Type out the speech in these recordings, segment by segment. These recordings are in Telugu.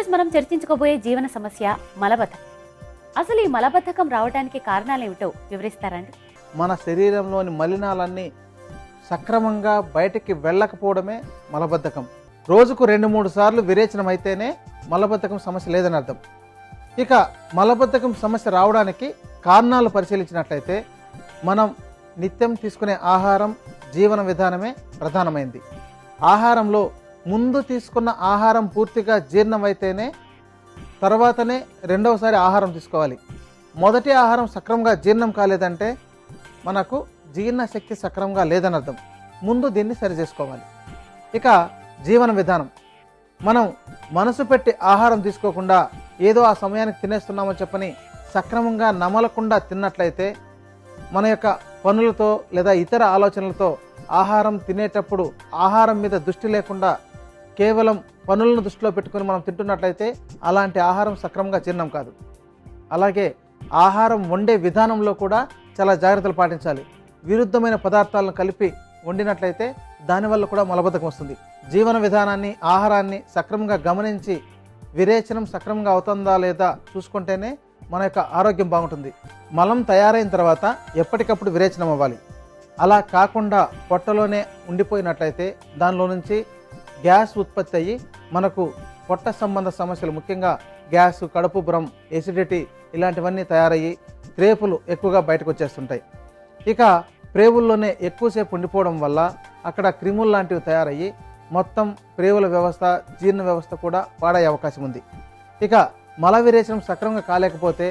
ఈరోజు మనం చర్చించుకోబోయే జీవన సమస్య మలబద్ధకం. అసలు ఈ మలబద్ధకం రావడానికి కారణాలేమిటో వివరిస్తారండి? మన శరీరంలోని మలినాలన్నీ సక్రమంగా బయటికి వెళ్ళకపోవడమే మలబద్ధకం. రోజుకు 2-3 సార్లు విరేచనం అయితేనే మలబద్ధకం సమస్య లేదని అర్థం. ఇక మలబద్ధకం సమస్య రావడానికి కారణాలు పరిశీలించినట్లయితే మనం నిత్యం తీసుకునే ఆహారం, జీవన విధానమే ప్రధానమైంది. ఆహారంలో ముందు తీసుకున్న ఆహారం పూర్తిగా జీర్ణమైతేనే తర్వాతనే రెండవసారి ఆహారం తీసుకోవాలి. మొదటి ఆహారం సక్రమంగా జీర్ణం కాలేదంటే మనకు జీర్ణశక్తి సక్రమంగా లేదని అర్థం. ముందు దీన్ని సరి చేసుకోవాలి. ఇక జీవన విధానం, మనం మనసు పెట్టి ఆహారం తీసుకోకుండా ఏదో ఆ సమయానికి తినేస్తున్నామని చెప్పని సక్రమంగా నమలకుండా తిన్నట్లయితే మన యొక్క పనులతో లేదా ఇతర ఆలోచనలతో ఆహారం తినేటప్పుడు ఆహారం మీద దృష్టి లేకుండా కేవలం పనులను దృష్టిలో పెట్టుకుని మనం తింటున్నట్లయితే అలాంటి ఆహారం సక్రమంగా జీర్ణం కాదు. అలాగే ఆహారం వండే విధానంలో కూడా చాలా జాగ్రత్తలు పాటించాలి. విరుద్ధమైన పదార్థాలను కలిపి వండినట్లయితే దానివల్ల కూడా మలబద్ధకం వస్తుంది. జీవన విధానాన్ని, ఆహారాన్ని సక్రమంగా గమనించి విరేచనం సక్రమంగా అవుతుందా లేదా చూసుకుంటేనే మన యొక్క ఆరోగ్యం బాగుంటుంది. మలం తయారైన తర్వాత ఎప్పటికప్పుడు విరేచనం అవ్వాలి. అలా కాకుండా పొట్టలోనే ఉండిపోయినట్లయితే దానిలో నుంచి గ్యాస్ ఉత్పత్తి అయ్యి మనకు పొట్ట సంబంధ సమస్యలు, ముఖ్యంగా గ్యాస్, కడుపు ఉబ్బరం, ఎసిడిటీ ఇలాంటివన్నీ తయారయ్యి త్రేపులు ఎక్కువగా బయటకు వచ్చేస్తుంటాయి. ఇక ప్రేవుల్లోనే ఎక్కువసేపు ఉండిపోవడం వల్ల అక్కడ క్రిములు లాంటివి తయారయ్యి మొత్తం ప్రేవుల వ్యవస్థ, జీర్ణ వ్యవస్థ కూడా పాడయ్యే అవకాశం ఉంది. ఇక మల విరేచనం సక్రమంగా కాలేకపోతే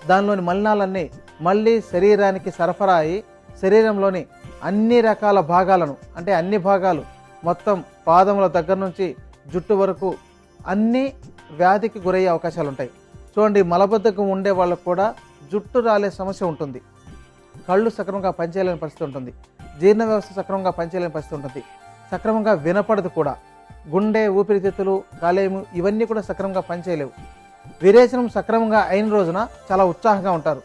దానిలోని మలినాలన్నీ మళ్ళీ శరీరానికి సరఫరా అయ్యి శరీరంలోని అన్ని రకాల భాగాలను, అంటే అన్ని భాగాలు మొత్తం పాదముల దగ్గర నుంచి జుట్టు వరకు అన్ని వ్యాధికి గురయ్యే అవకాశాలు ఉంటాయి. చూడండి, మలబద్ధకం ఉండే వాళ్ళకు కూడా జుట్టు రాలే సమస్య ఉంటుంది, కళ్ళు సక్రమంగా పనిచేయలేని పరిస్థితి ఉంటుంది, జీర్ణ వ్యవస్థ సక్రమంగా పనిచేయలేని పరిస్థితి ఉంటుంది, సక్రమంగా వినపడదు కూడా, గుండె, ఊపిరితిత్తులు, కాలేయము ఇవన్నీ కూడా సక్రమంగా పనిచేయలేవు. విరేచనం సక్రమంగా అయిన రోజున చాలా ఉత్సాహంగా ఉంటారు.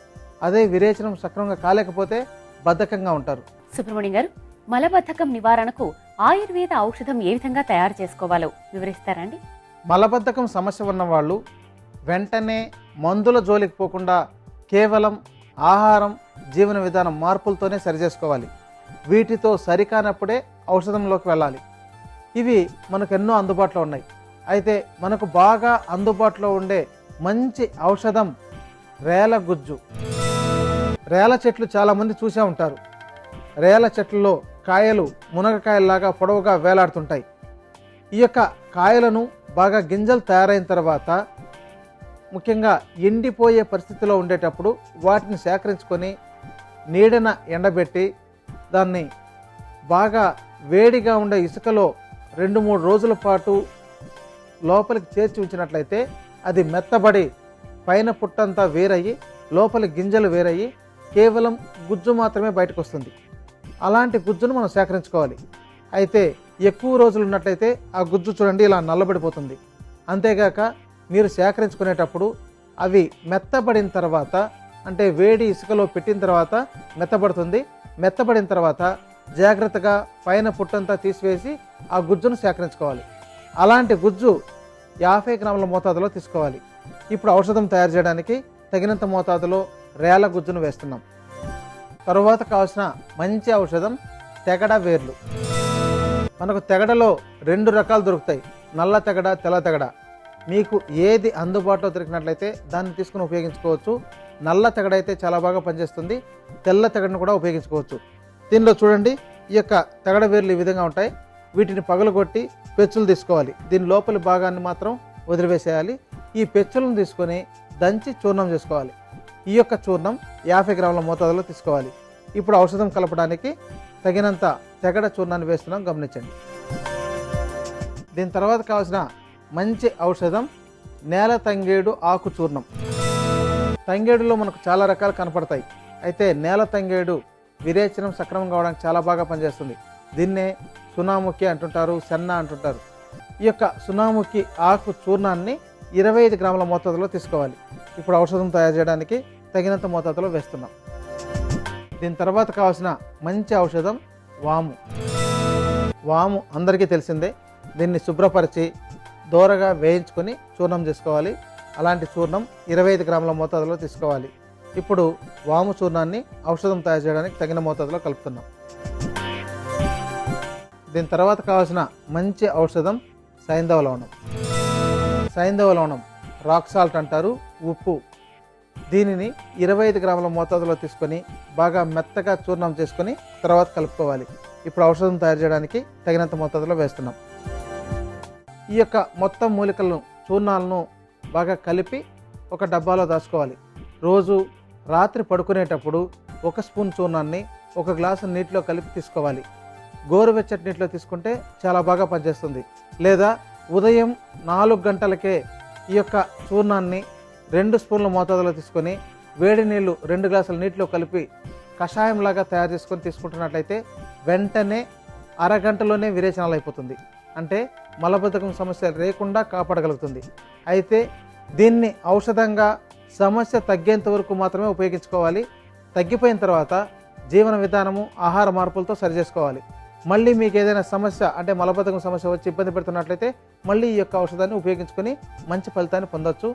అదే విరేచనం సక్రమంగా కాలేకపోతే బద్ధకంగా ఉంటారు. సుబ్రహ్మణ్యం గారు, మలబద్ధకం నివారణకు ఆయుర్వేద ఔషధం ఏ విధంగా తయారు చేసుకోవాలో వివరిస్తారండి? మలబద్ధకం సమస్య ఉన్న వాళ్ళు వెంటనే మందుల జోలికి పోకుండా కేవలం ఆహారం, జీవన విధానం మార్పులతోనే సరిచేసుకోవాలి. వీటితో సరికానప్పుడే ఔషధంలోకి వెళ్ళాలి. ఇవి మనకు ఎన్నో అందుబాటులో ఉన్నాయి. అయితే మనకు బాగా అందుబాటులో ఉండే మంచి ఔషధం రేల గుజ్జు. రేల చెట్లు చాలామంది చూసే ఉంటారు. రేల చెట్లలో కాయలు మునగకాయల్లాగా పొడవుగా వేలాడుతుంటాయి. ఈ యొక్క కాయలను బాగా గింజలు తయారైన తర్వాత ముఖ్యంగా ఎండిపోయే పరిస్థితిలో ఉండేటప్పుడు వాటిని సేకరించుకొని నీడన ఎండబెట్టి దాన్ని బాగా వేడిగా ఉండే ఇసుకలో 2-3 రోజుల పాటు లోపలికి చేర్చి ఉంచినట్లయితే అది మెత్తబడి పైన పుట్టంతా వేరయ్యి లోపలి గింజలు వేరయ్యి కేవలం గుజ్జు మాత్రమే బయటకు వస్తుంది. అలాంటి గుజ్జును మనం సేకరించుకోవాలి. అయితే ఎక్కువ రోజులు ఉన్నట్లయితే ఆ గుజ్జు చూడండి ఇలా నల్లబడిపోతుంది. అంతేగాక మీరు సేకరించుకునేటప్పుడు అవి మెత్తబడిన తర్వాత, అంటే వేడి ఇసుకలో పెట్టిన తర్వాత మెత్తబడుతుంది. మెత్తబడిన తర్వాత జాగ్రత్తగా పైన పుట్టంతా తీసివేసి ఆ గుజ్జును సేకరించుకోవాలి. అలాంటి గుజ్జు 50 గ్రాముల మోతాదులో తీసుకోవాలి. ఇప్పుడు ఔషధం తయారు చేయడానికి తగినంత మోతాదులో రేల గుజ్జును వేస్తున్నాం. తరువాత కావాల్సిన మంచి ఔషధం తెగడ వేర్లు. మనకు తెగడలో 2 రకాలు దొరుకుతాయి, నల్ల తెగడ, తెల్ల తెగడ. మీకు ఏది అందుబాటులో దొరికినట్లయితే దాన్ని తీసుకుని ఉపయోగించుకోవచ్చు. నల్ల తెగడ అయితే చాలా బాగా పనిచేస్తుంది. తెల్ల తెగడను కూడా ఉపయోగించుకోవచ్చు. దీనిలో చూడండి, ఈ యొక్క తెగడ వేర్లు ఈ విధంగా ఉంటాయి. వీటిని పగలగొట్టి పెచ్చులు తీసుకోవాలి. దీని లోపలి భాగాన్ని మాత్రం వదిలివేసేయాలి. ఈ పెచ్చులను తీసుకొని దంచి చూర్ణం చేసుకోవాలి. ఈ యొక్క చూర్ణం 50 గ్రాముల మోతాదులో తీసుకోవాలి. ఇప్పుడు ఔషధం కలపడానికి తగినంత తెగడ చూర్ణాన్ని వేస్తున్నాం, గమనించండి. దీని తర్వాత కావాల్సిన మంచి ఔషధం నేల తంగేడు ఆకు చూర్ణం. తంగేడులో మనకు చాలా రకాలు కనపడతాయి. అయితే నేల తంగేడు విరేచనం సక్రమంగా అవడానికి చాలా బాగా పనిచేస్తుంది. దీన్నే సునాముఖి అంటుంటారు, సెన్న అంటుంటారు. ఈ యొక్క సునాముఖి ఆకు చూర్ణాన్ని 25 గ్రాముల మోతాదులో తీసుకోవాలి. ఇప్పుడు ఔషధం తయారు చేయడానికి తగినంత మోతాదులో వేస్తున్నాం. దీని తర్వాత కావాల్సిన మంచి ఔషధం వాము. వాము అందరికీ తెలిసిందే. దీన్ని శుభ్రపరిచి దోరగా వేయించుకొని చూర్ణం చేసుకోవాలి. అలాంటి చూర్ణం 25 గ్రాముల మోతాదులో తీసుకోవాలి. ఇప్పుడు వాము చూర్ణాన్ని ఔషధం తయారు చేయడానికి తగిన మోతాదులో కలుపుతున్నాం. దీని తర్వాత కావాల్సిన మంచి ఔషధం సైంధవ లవణం. సైంధవ లవణం రాక్ సాల్ట్ అంటారు, ఉప్పు. దీనిని 25 గ్రాముల మోతాదులో తీసుకొని బాగా మెత్తగా చూర్ణం చేసుకొని తర్వాత కలుపుకోవాలి. ఇప్పుడు ఔషధం తయారు చేయడానికి తగినంత మోతాదులో వేస్తున్నాం. ఈ యొక్క మొత్తం మూలికలను చూర్ణాలను బాగా కలిపి ఒక డబ్బాలో దాచుకోవాలి. రోజు రాత్రి పడుకునేటప్పుడు 1 స్పూన్ చూర్ణాన్ని 1 గ్లాసు నీటిలో కలిపి తీసుకోవాలి. గోరువెచ్చటి నీటిలో తీసుకుంటే చాలా బాగా పనిచేస్తుంది. లేదా ఉదయం 4 గంటలకే ఈ యొక్క చూర్ణాన్ని 2 స్పూన్ల మోతాదులో తీసుకొని వేడి నీళ్లు 2 గ్లాసుల నీటిలో కలిపి కషాయంలాగా తయారు చేసుకొని తీసుకుంటున్నట్లయితే వెంటనే అరగంటలోనే విరేచనాలు అయిపోతుంది. అంటే మలబద్ధకం సమస్య లేకుండా కాపాడగలుగుతుంది. అయితే దీన్ని ఔషధంగా సమస్య తగ్గేంత వరకు మాత్రమే ఉపయోగించుకోవాలి. తగ్గిపోయిన తర్వాత జీవన విధానము, ఆహార మార్పులతో సరిచేసుకోవాలి. మళ్ళీ మీకు ఏదైనా సమస్య అంటే మలబద్ధకం సమస్య వచ్చి ఇబ్బంది పెడుతున్నట్లయితే మళ్ళీ ఈ యొక్క ఔషధాన్ని ఉపయోగించుకొని మంచి ఫలితాన్ని పొందొచ్చు.